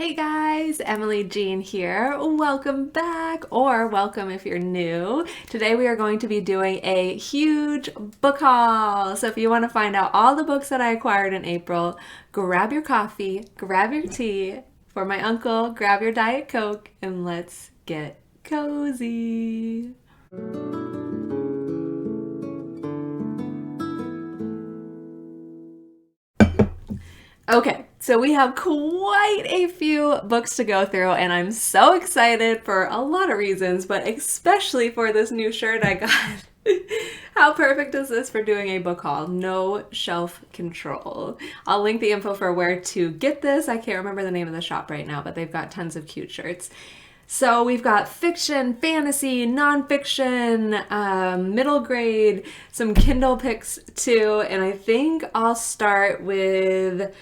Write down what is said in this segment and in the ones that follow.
Hey guys, Emily Jean here. Welcome back, or welcome if you're new. Today we are going to be doing a huge book haul. So if you want to find out all the books that I acquired in April, grab your coffee, grab your tea. For my uncle, grab your Diet Coke, and let's get cozy. Okay, so we have quite a few books to go through, and I'm so excited for a lot of reasons, but especially for this new shirt I got. How perfect is this for doing a book haul? No shelf control. I'll link the info for where to get this. I can't remember the name of the shop right now, but they've got tons of cute shirts. So we've got fiction, fantasy, nonfiction, middle grade, some Kindle picks too, and I think I'll start with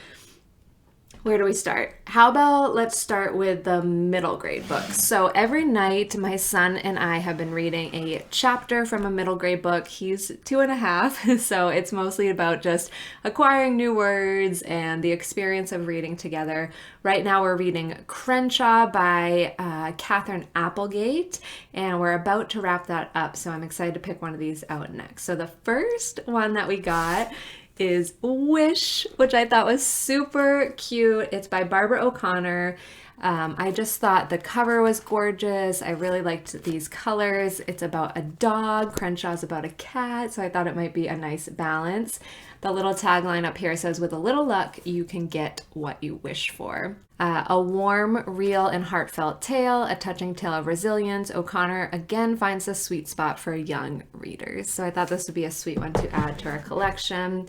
where do we start? How about let's start with the middle grade books. So every night, my son and I have been reading a chapter from a middle grade book. He's 2.5, so it's mostly about just acquiring new words and the experience of reading together. Right now, we're reading Crenshaw by Catherine Applegate, and we're about to wrap that up. So I'm excited to pick one of these out next. So the first one that we got is Wish, which I thought was super cute. It's by Barbara O'Connor. I just thought the cover was gorgeous. I really liked these colors. It's about a dog. Crenshaw's about a cat, so I thought it might be a nice balance. The little tagline up here says, "With a little luck, you can get what you wish for." A warm, real, and heartfelt tale, a touching tale of resilience. O'Connor again finds the sweet spot for young readers. So I thought this would be a sweet one to add to our collection.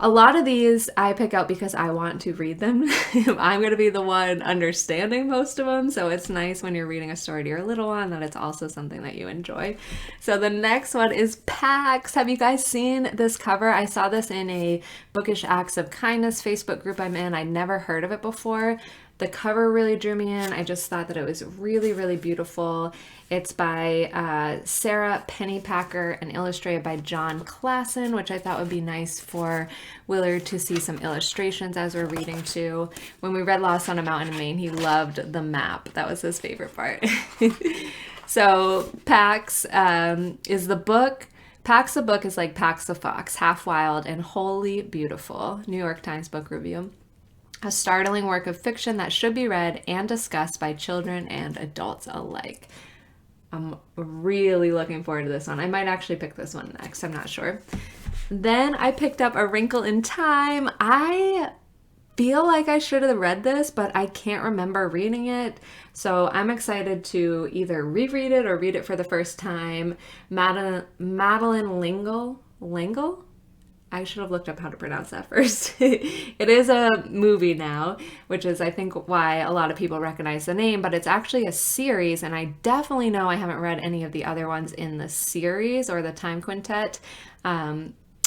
A lot of these I pick out because I want to read them. I'm going to be the one understanding most of them, so it's nice when you're reading a story to your little one that it's also something that you enjoy. So the next one is Pax. Have you guys seen this cover? I saw this in a Bookish Acts of Kindness Facebook group I'm in. I'd never heard of it before. The cover really drew me in. I just thought that it was really, really beautiful. It's by Sarah Pennypacker and illustrated by John Klassen, which I thought would be nice for Willard to see some illustrations as we're reading too. When we read Lost on a Mountain in Maine, he loved the map. That was his favorite part. So Pax is the book. Pax the book is like Pax the Fox, half wild and wholly beautiful. New York Times Book Review. A startling work of fiction that should be read and discussed by children and adults alike. I'm really looking forward to this one. I might actually pick this one next. I'm not sure. Then I picked up A Wrinkle in Time. I feel like I should have read this, but I can't remember reading it. So I'm excited to either reread it or read it for the first time. Madeline L'Engle? I should have looked up how to pronounce that first. It is a movie now, which is, I think, why a lot of people recognize the name, but it's actually a series, and I definitely know I haven't read any of the other ones in the series or the Time Quintet.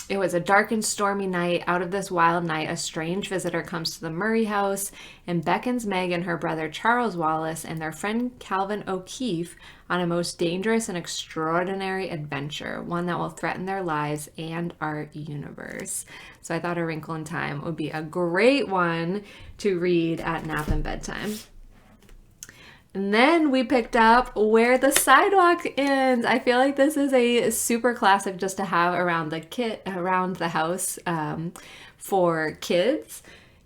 It was a dark and stormy night. Out of this wild night, a strange visitor comes to the Murray house and beckons Meg and her brother Charles Wallace and their friend Calvin O'Keefe on a most dangerous and extraordinary adventure, one that will threaten their lives and our universe. So I thought A Wrinkle in Time would be a great one to read at nap and bedtime. And then we picked up Where the Sidewalk Ends. I feel like this is a super classic just to have around the house for kids.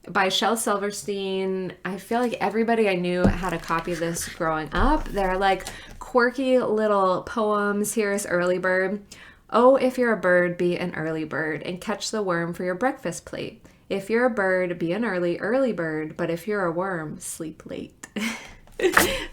By Shel Silverstein. I feel like everybody I knew had a copy of this growing up. They're like quirky little poems. Here's Early Bird. Oh, if you're a bird, be an early bird and catch the worm for your breakfast plate. If you're a bird, be an early bird, but if you're a worm, sleep late.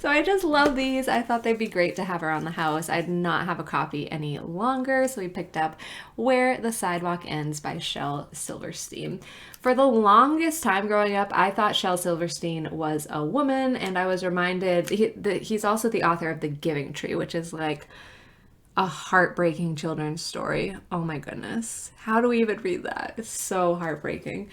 So I just love these. I thought they'd be great to have around the house. I did not have a copy any longer, so we picked up Where the Sidewalk Ends by Shel Silverstein. For the longest time growing up, I thought Shel Silverstein was a woman, and I was reminded he's also the author of The Giving Tree, which is like a heartbreaking children's story. Oh my goodness. How do we even read that? It's so heartbreaking.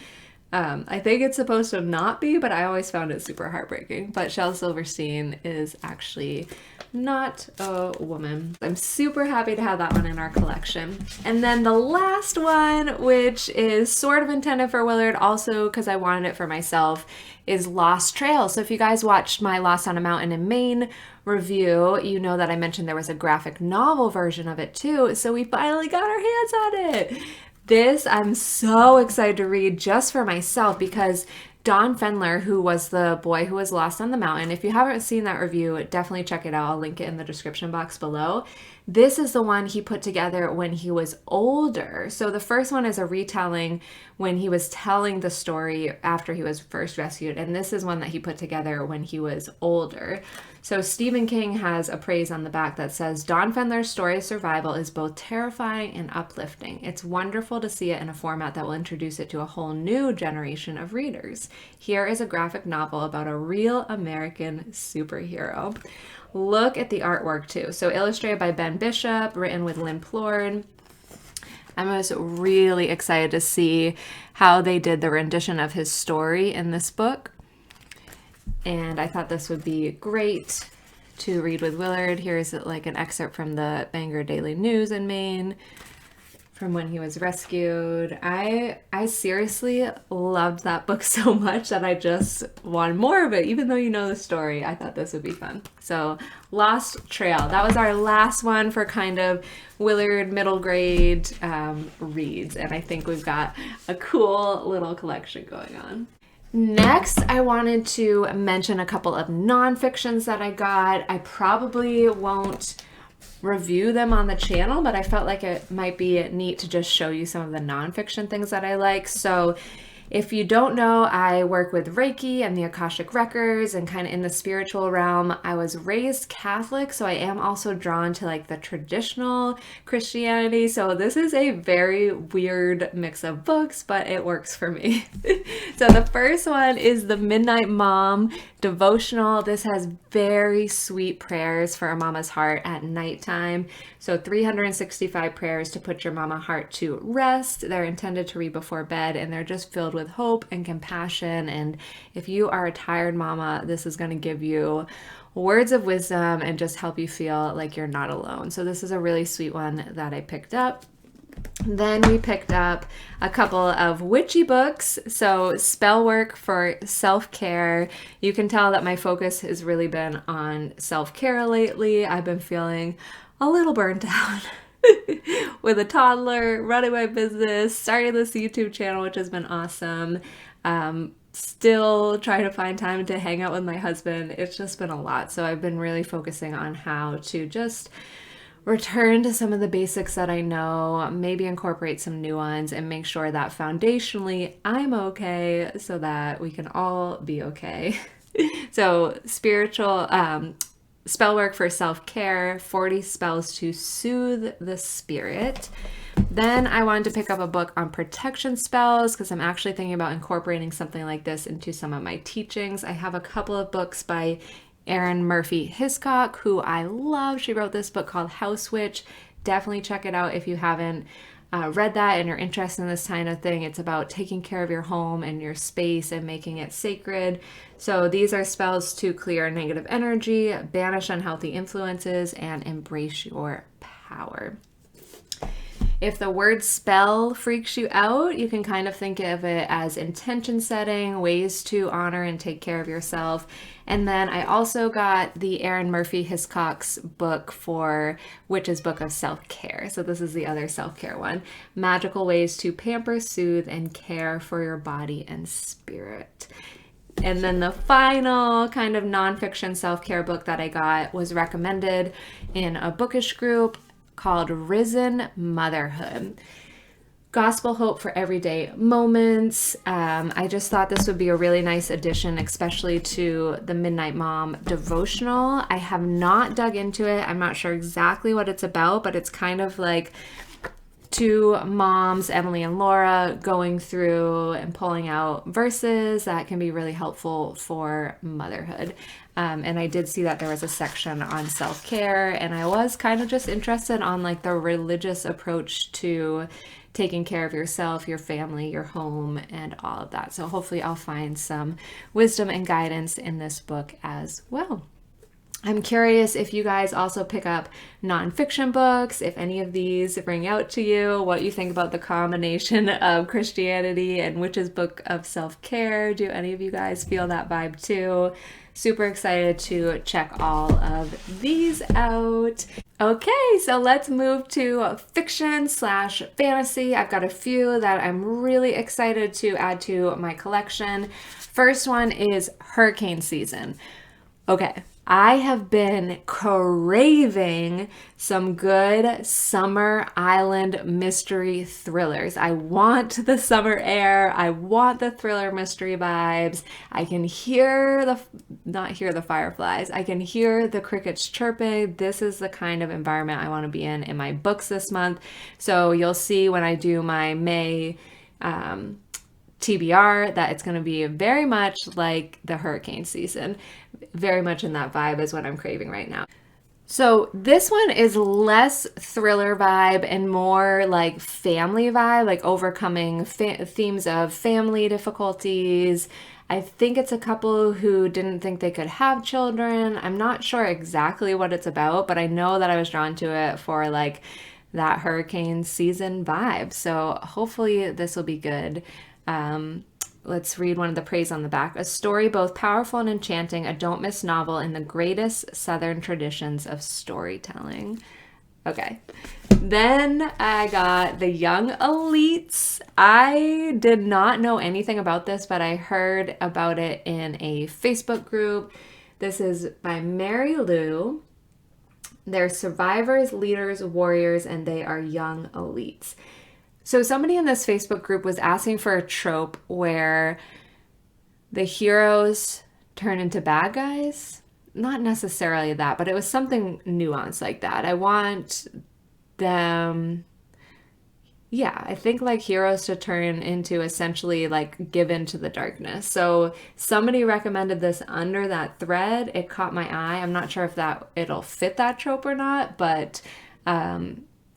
I think it's supposed to not be, but I always found it super heartbreaking. But Shel Silverstein is actually not a woman. I'm super happy to have that one in our collection. And then the last one, which is sort of intended for Willard also because I wanted it for myself, is Lost Trail. So if you guys watched my Lost on a Mountain in Maine review, you know that I mentioned there was a graphic novel version of it too. So we finally got our hands on it. This I'm so excited to read just for myself because Don Fendler, who was the boy who was lost on the mountain, if you haven't seen that review, definitely check it out. I'll link it in the description box below. This is the one he put together when he was older. So the first one is a retelling when he was telling the story after he was first rescued. And this is one that he put together when he was older. So Stephen King has a praise on the back that says, Don Fendler's story of survival is both terrifying and uplifting. It's wonderful to see it in a format that will introduce it to a whole new generation of readers. Here is a graphic novel about a real American superhero. Look at the artwork too. So illustrated by Ben Bishop, written with Lynn Plord. I was really excited to see how they did the rendition of his story in this book. And I thought this would be great to read with Willard. Here's like an excerpt from the Bangor Daily News in Maine from when he was rescued. I seriously loved that book so much that I just wanted more of it. Even though you know the story, I thought this would be fun. So Lost Trail, that was our last one for kind of Willard middle grade reads. And I think we've got a cool little collection going on. Next, I wanted to mention a couple of nonfictions that I got. I probably won't review them on the channel, but I felt like it might be neat to just show you some of the nonfiction things that I like. So if you don't know, I work with Reiki and the Akashic Records and kind of in the spiritual realm. I was raised Catholic, so I am also drawn to like the traditional Christianity. So this is a very weird mix of books, but it works for me. So the first one is the Midnight Mom devotional. This has very sweet prayers for a mama's heart at nighttime. So 365 prayers to put your mama heart to rest. They're intended to read before bed, and they're just filled with hope and compassion. And if you are a tired mama, this is going to give you words of wisdom and just help you feel like you're not alone. So this is a really sweet one that I picked up. Then we picked up a couple of witchy books. So spell work for self-care. You can tell that my focus has really been on self-care lately. I've been feeling a little burnt out with a toddler, running my business, starting this YouTube channel, which has been awesome. Still trying to find time to hang out with my husband. It's just been a lot. So I've been really focusing on how to just return to some of the basics that I know, maybe incorporate some new ones, and make sure that foundationally I'm okay so that we can all be okay. So spiritual spell work for self-care, 40 spells to soothe the spirit. Then I wanted to pick up a book on protection spells because I'm actually thinking about incorporating something like this into some of my teachings. I have a couple of books by Erin Murphy Hiscock, who I love. She wrote this book called House Witch. Definitely check it out if you haven't read that and you're interested in this kind of thing. It's about taking care of your home and your space and making it sacred. So these are spells to clear negative energy, banish unhealthy influences, and embrace your power. If the word spell freaks you out, you can kind of think of it as intention setting, ways to honor and take care of yourself. And then I also got the Erin Murphy Hiscock's book for Witch's Book of Self-Care. So this is the other self-care one. Magical ways to pamper, soothe, and care for your body and spirit. And then the final kind of nonfiction self-care book that I got was recommended in a bookish group called Risen Motherhood. Gospel hope for everyday moments. I just thought this would be a really nice addition, especially to the Midnight Mom devotional. I have not dug into it. I'm not sure exactly what it's about, but it's kind of like two moms, Emily and Laura, going through and pulling out verses that can be really helpful for motherhood. And I did see that there was a section on self-care, and I was kind of just interested on like the religious approach to taking care of yourself, your family, your home, and all of that. So hopefully I'll find some wisdom and guidance in this book as well. I'm curious if you guys also pick up nonfiction books, if any of these ring out to you, what you think about the combination of Christianity and Witch's Book of Self-Care. Do any of you guys feel that vibe too? Super excited to check all of these out. Okay, so let's move to fiction/fantasy. I've got a few that I'm really excited to add to my collection. First one is hurricane season. Okay, I have been craving some good summer island mystery thrillers. I want the summer air. I want the thriller mystery vibes. I can not hear the fireflies. I can hear the crickets chirping. This is the kind of environment I want to be in my books this month. So you'll see when I do my May TBR that it's going to be very much like the hurricane season. Very much in that vibe is what I'm craving right now. So this one is less thriller vibe and more like family vibe, like overcoming themes of family difficulties. I think it's a couple who didn't think they could have children. I'm not sure exactly what it's about, but I know that I was drawn to it for like that hurricane season vibe. So hopefully this will be good. Let's read one of the praise on the back. A story both powerful and enchanting, a don't miss novel in the greatest Southern traditions of storytelling. Okay. Then I got The Young Elites. I did not know anything about this, but I heard about it in a Facebook group. This is by Mary Lou. They're survivors, leaders, warriors, and they are young elites. So somebody in this Facebook group was asking for a trope where the heroes turn into bad guys. Not necessarily that, but it was something nuanced like that. I want them, I think like heroes to turn into essentially like give in to the darkness. So somebody recommended this under that thread. It caught my eye. I'm not sure if it'll fit that trope or not, but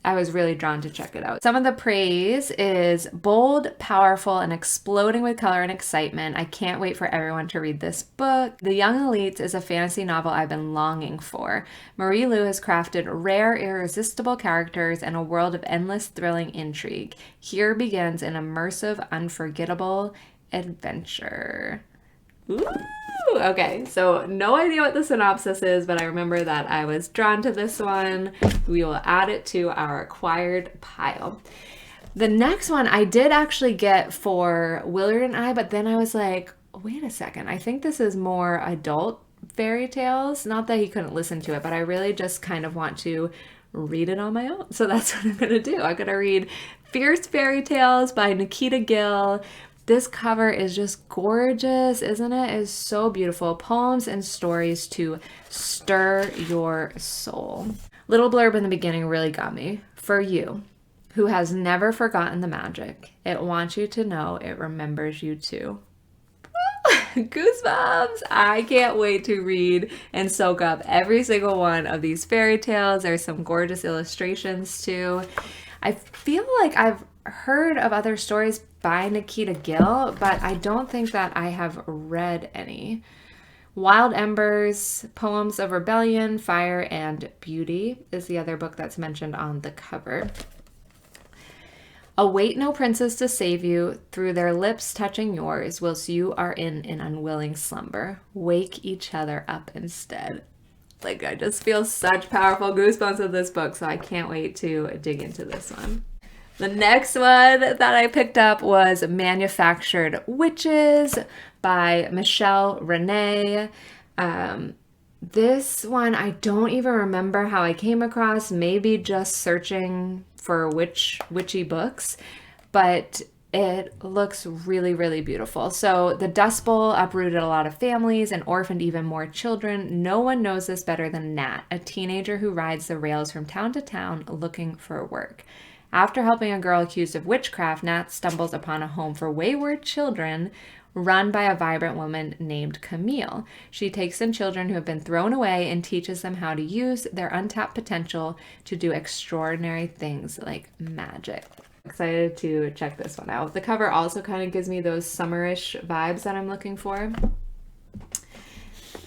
I was really drawn to check it out. Some of the praise is bold, powerful, and exploding with color and excitement. I can't wait for everyone to read this book. The Young Elites is a fantasy novel I've been longing for. Marie Lu has crafted rare, irresistible characters and a world of endless, thrilling intrigue. Here begins an immersive, unforgettable adventure. Ooh. Okay, so no idea what the synopsis is, but I remember that I was drawn to this one. We will add it to our acquired pile. The next one I did actually get for Willard and I, but then I was like, wait a second, I think this is more adult fairy tales. Not that he couldn't listen to it, but I really just kind of want to read it on my own. So that's what I'm going to do. I'm going to read Fierce Fairy Tales by Nikita Gill. This cover is just gorgeous, isn't it? It's so beautiful. Poems and stories to stir your soul. Little blurb in the beginning really got me. For you, who has never forgotten the magic, it wants you to know it remembers you too. Goosebumps! I can't wait to read and soak up every single one of these fairy tales. There's some gorgeous illustrations too. I feel like I've heard of other stories by Nikita Gill, but I don't think that I have read any. Wild Embers, Poems of Rebellion, Fire, and Beauty is the other book that's mentioned on the cover. Await no princess to save you, through their lips touching yours, whilst you are in an unwilling slumber. Wake each other up instead. Like, I just feel such powerful goosebumps with this book, so I can't wait to dig into this one. The next one that I picked up was Manufactured Witches by Michelle Renee. This one, I don't even remember how I came across, maybe just searching for witchy books, but it looks really, really beautiful. So the Dust Bowl uprooted a lot of families and orphaned even more children. No one knows this better than Nat, a teenager who rides the rails from town to town looking for work. After helping a girl accused of witchcraft, Nat stumbles upon a home for wayward children run by a vibrant woman named Camille. She takes in children who have been thrown away and teaches them how to use their untapped potential to do extraordinary things like magic. Excited to check this one out. The cover also kind of gives me those summerish vibes that I'm looking for.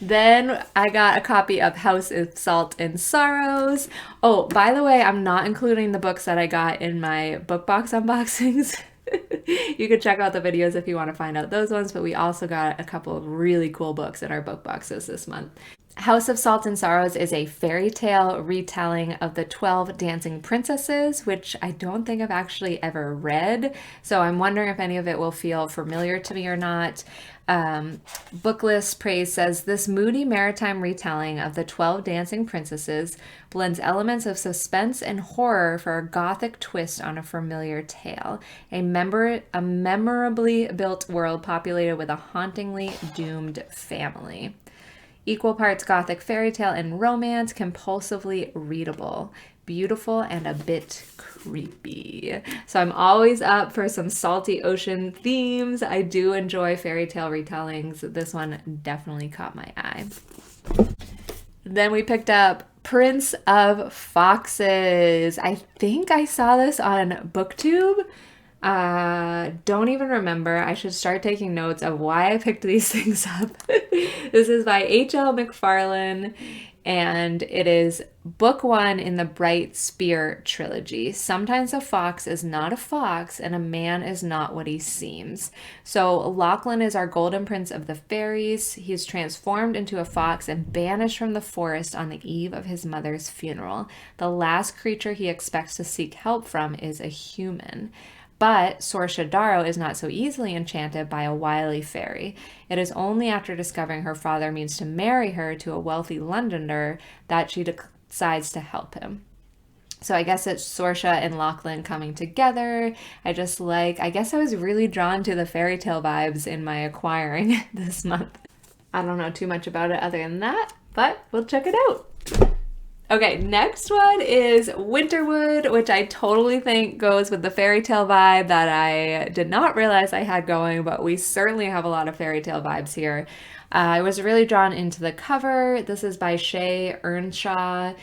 Then I got a copy of House of Salt and Sorrows. Oh, by the way, I'm not including the books that I got in my book box unboxings. You can check out the videos if you want to find out those ones, but we also got a couple of really cool books in our book boxes this month. House of Salt and Sorrows is a fairy tale retelling of the 12 Dancing Princesses, which I don't think I've actually ever read, so I'm wondering if any of it will feel familiar to me or not. Booklist Praise says, this moody maritime retelling of the 12 Dancing Princesses blends elements of suspense and horror for a gothic twist on a familiar tale. A memorably built world populated with a hauntingly doomed family. Equal parts gothic fairy tale and romance, compulsively readable, beautiful, and a bit creepy. So I'm always up for some salty ocean themes. I do enjoy fairy tale retellings. This one definitely caught my eye. Then we picked up Prince of Foxes. I think I saw this on BookTube. Don't even remember. I should start taking notes of why I picked these things up. This is by H.L. McFarlane, and it is book 1 in the Bright Spear trilogy. Sometimes a fox is not a fox, and a man is not what he seems. So Lachlan is our golden prince of the fairies. He's transformed into a fox and banished from the forest on the eve of his mother's funeral. The last creature he expects to seek help from is a human. But Saoirse Darrow is not so easily enchanted by a wily fairy. It is only after discovering her father means to marry her to a wealthy Londoner that she decides to help him. So I guess it's Saoirse and Lachlan coming together. I guess I was really drawn to the fairy tale vibes in my acquiring this month. I don't know too much about it other than that, but we'll check it out. Okay, next one is Winterwood, which I totally think goes with the fairy tale vibe that I did not realize I had going, but we certainly have a lot of fairy tale vibes here. I was really drawn into the cover. This is by Shay Earnshaw.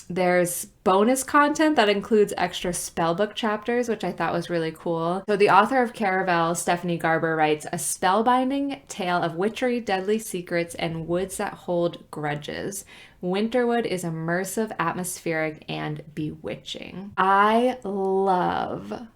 There's bonus content that includes extra spellbook chapters, which I thought was really cool. So the author of Caravel, Stephanie Garber, writes, a spellbinding tale of witchery, deadly secrets, and woods that hold grudges. Winterwood is immersive, atmospheric, and bewitching. I love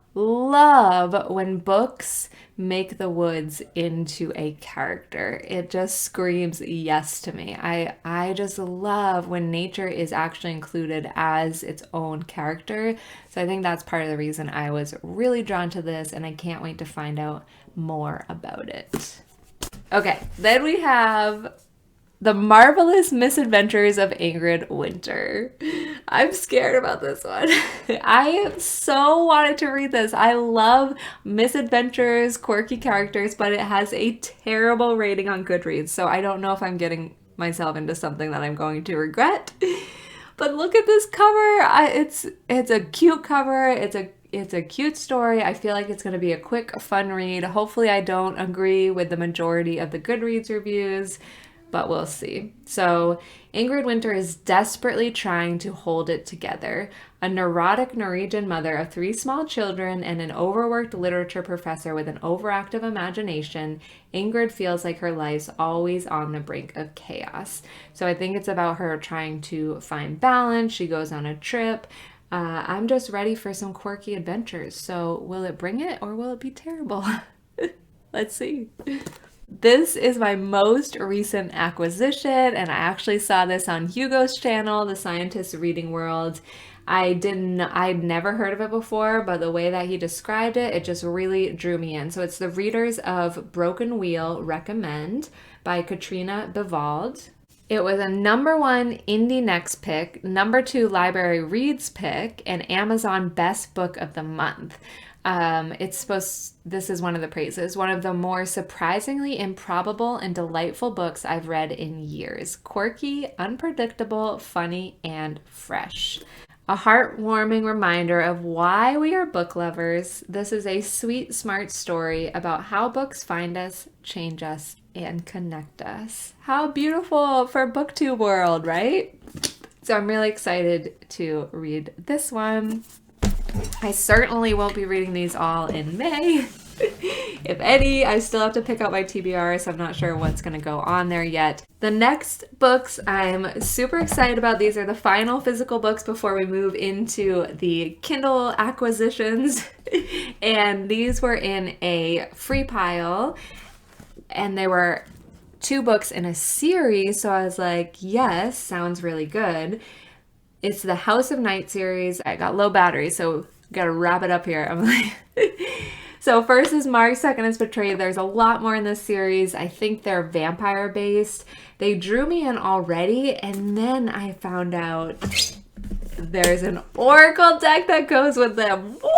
when books make the woods into a character. It just screams yes to me. I just love when nature is actually included as its own character. So I think that's part of the reason I was really drawn to this, and I can't wait to find out more about it. Okay, then we have The Marvelous Misadventures of Ingrid Winter. I'm scared about this one. I so wanted to read this. I love misadventures, quirky characters, but it has a terrible rating on Goodreads, so I don't know if I'm getting myself into something that I'm going to regret. But look at this cover. It's a cute cover. It's a cute story. I feel like it's going to be a quick, fun read. Hopefully I don't agree with the majority of the Goodreads reviews, but we'll see. So Ingrid Winter is desperately trying to hold it together. A neurotic Norwegian mother of 3 small children and an overworked literature professor with an overactive imagination, Ingrid feels like her life's always on the brink of chaos. So I think it's about her trying to find balance. She goes on a trip. I'm just ready for some quirky adventures. So will it bring it or will it be terrible? Let's see. This is my most recent acquisition, and I actually saw this on Hugo's channel, The Scientist's Reading World. I'd never heard of it before, but the way that he described it, it just really drew me in. So it's The Readers of Broken Wheel Recommend by Katrina Bevald. It was a #1 Indie Next pick, #2 Library Reads pick, and Amazon Best Book of the Month. This is one of the praises, one of the more surprisingly improbable and delightful books I've read in years. Quirky, unpredictable, funny, and fresh. A heartwarming reminder of why we are book lovers. This is a sweet, smart story about how books find us, change us, and connect us. How beautiful for BookTube world, right? So I'm really excited to read this one. I certainly won't be reading these all in May. If any, I still have to pick out my TBR, so I'm not sure what's going to go on there yet. The next books I'm super excited about. These are the final physical books before we move into the Kindle acquisitions. And these were in a free pile, and they were 2 books in a series, so I was like, yes, sounds really good. It's the House of Night series. I got low battery, so gotta wrap it up here. I'm like... So first is Mark's Second is Betrayed. There's a lot more in this series. I think they're vampire based. They drew me in already, and then I found out there's an Oracle deck that goes with them. What?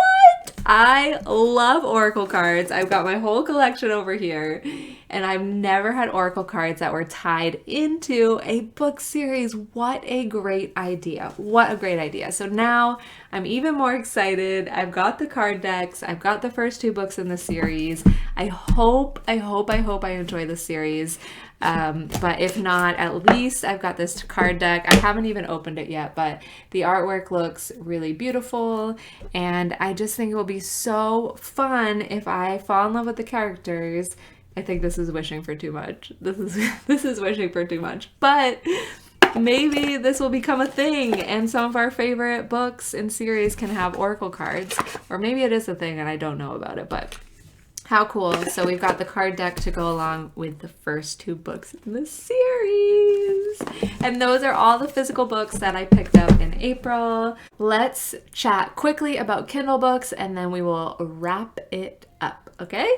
I love Oracle cards. I've got my whole collection over here, and I've never had Oracle cards that were tied into a book series. What a great idea. What a great idea. So now I'm even more excited. I've got the card decks. I've got the first 2 books in the series. I hope I enjoy the series. But if not, at least I've got this card deck. I haven't even opened it yet, but the artwork looks really beautiful, and I just think it will be so fun if I fall in love with the characters. I think this is wishing for too much. This is wishing for too much, but maybe this will become a thing, and some of our favorite books and series can have Oracle cards, or maybe it is a thing and I don't know about it, but how cool. So we've got the card deck to go along with the first 2 books in the series. And those are all the physical books that I picked up in April. Let's chat quickly about Kindle books, and then we will wrap it up, okay?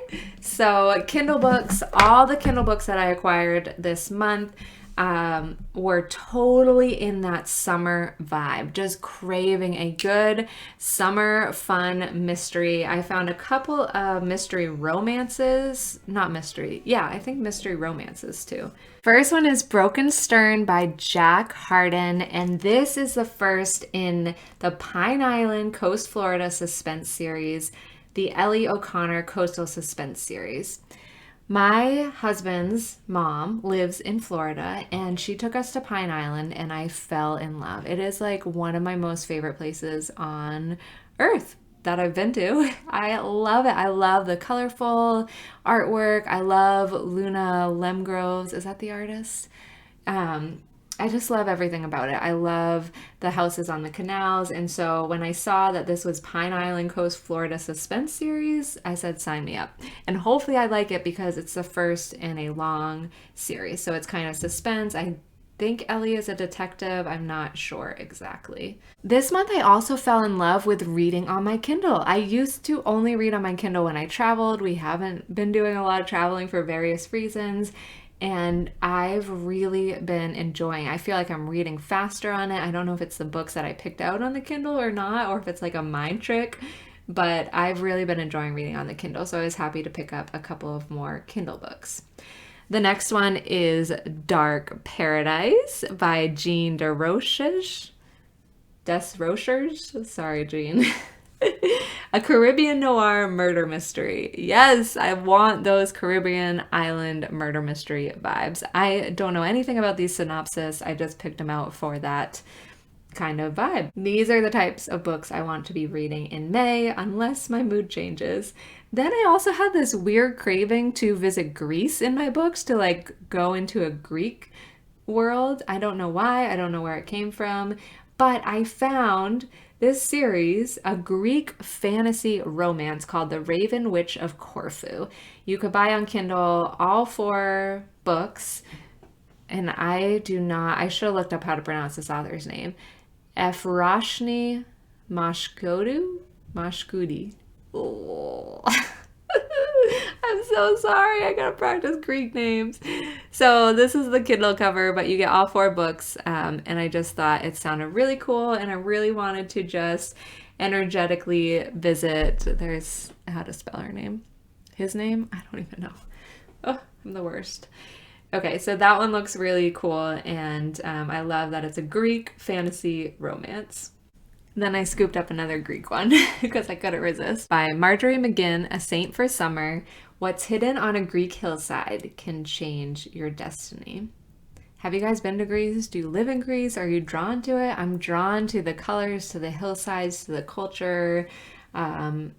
So Kindle books, all the Kindle books that I acquired this month were totally in that summer vibe, just craving a good summer fun mystery. I found a couple of mystery romances, I think mystery romances too. First one is Broken Stern by Jack Harden, and this is the first in the Pine Island Coast Florida suspense series, the Ellie O'Connor Coastal Suspense series. My husband's mom lives in Florida, and she took us to Pine Island, and I fell in love. It is like one of my most favorite places on earth that I've been to. I love it. I love the colorful artwork. I love Luna Lemgroves. Is that the artist? I just love everything about it. I love the houses on the canals. And so when I saw that this was Pine Island Coast Florida suspense series, I said, sign me up. And hopefully I like it because it's the first in a long series. So it's kind of suspense. I think Ellie is a detective. I'm not sure exactly. This month I also fell in love with reading on my Kindle. I used to only read on my Kindle when I traveled. We haven't been doing a lot of traveling for various reasons. And I've really been enjoying. I feel like I'm reading faster on it. I don't know if it's the books that I picked out on the Kindle or not, or if it's like a mind trick, but I've really been enjoying reading on the Kindle. So I was happy to pick up a couple of more Kindle books. The next one is Dark Paradise by Jean Desrochers. Sorry, Jean. A Caribbean noir murder mystery. Yes, I want those Caribbean island murder mystery vibes. I don't know anything about these synopsis. I just picked them out for that kind of vibe. These are the types of books I want to be reading in May, unless my mood changes. Then I also had this weird craving to visit Greece in my books, to like go into a Greek world. I don't know why. I don't know where it came from, but I found this series, a Greek fantasy romance called The Raven Witch of Corfu. You could buy on Kindle all 4 books, and I should have looked up how to pronounce this author's name. Efroshni Mashkudi. Oh. I'm so sorry. I gotta practice Greek names. So this is the Kindle cover, but you get all 4 books. And I just thought it sounded really cool, and I really wanted to just energetically visit. There's how to spell her name. His name? I don't even know. Oh, I'm the worst. Okay, so that one looks really cool, and I love that it's a Greek fantasy romance. Then I scooped up another Greek one because I couldn't resist. By Marjorie McGinn, A Saint for Summer. What's hidden on a Greek hillside can change your destiny. Have you guys been to Greece? Do you live in Greece? Are you drawn to it? I'm drawn to the colors, to the hillsides, to the culture. And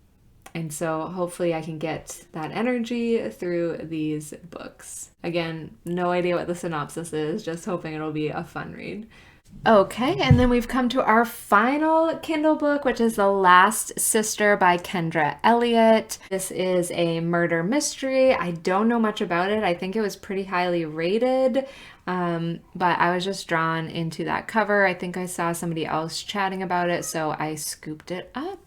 so hopefully I can get that energy through these books. Again, no idea what the synopsis is, just hoping it'll be a fun read. Okay, and then we've come to our final Kindle book, which is The Last Sister by Kendra Elliott. This is a murder mystery. I don't know much about it. I think it was pretty highly rated, but I was just drawn into that cover. I think I saw somebody else chatting about it, so I scooped it up.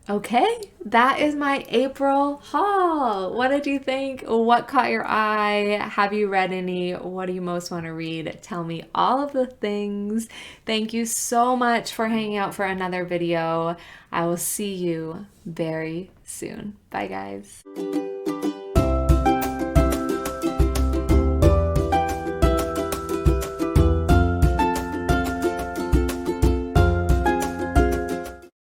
Okay, that is my April haul. What did you think? What caught your eye? Have you read any? What do you most want to read? Tell me all of the things. Thank you so much for hanging out for another video. I will see you very soon. Bye, guys.